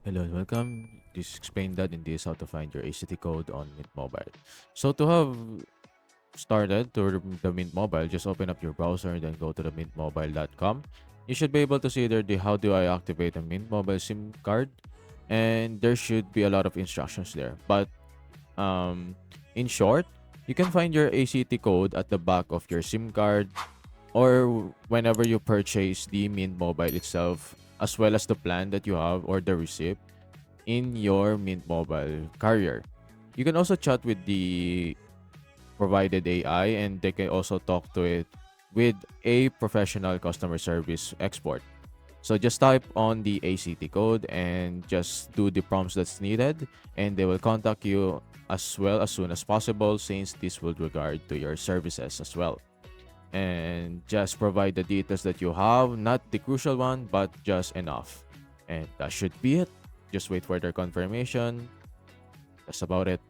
Hello and welcome. This explain that in this how to find your ACT code on Mint Mobile. So to have started to the Mint Mobile, just open up your browser and then go to the mintmobile.com. You should be able to see there the how do I activate a Mint Mobile SIM card, and there should be a lot of instructions there. But in short, you can find your ACT code at the back of your SIM card or whenever you purchase the Mint Mobile itself, as well as the plan that you have or the receipt in your Mint Mobile carrier. You can also chat with the provided AI and they can also talk to it with a professional customer service expert. So just type on the ACT code and just do the prompts that's needed and they will contact you as well as soon as possible since this will regard to your services as well. And just provide the details that you have, not the crucial one, but just enough. And that should be it. Just wait for their confirmation. That's about it.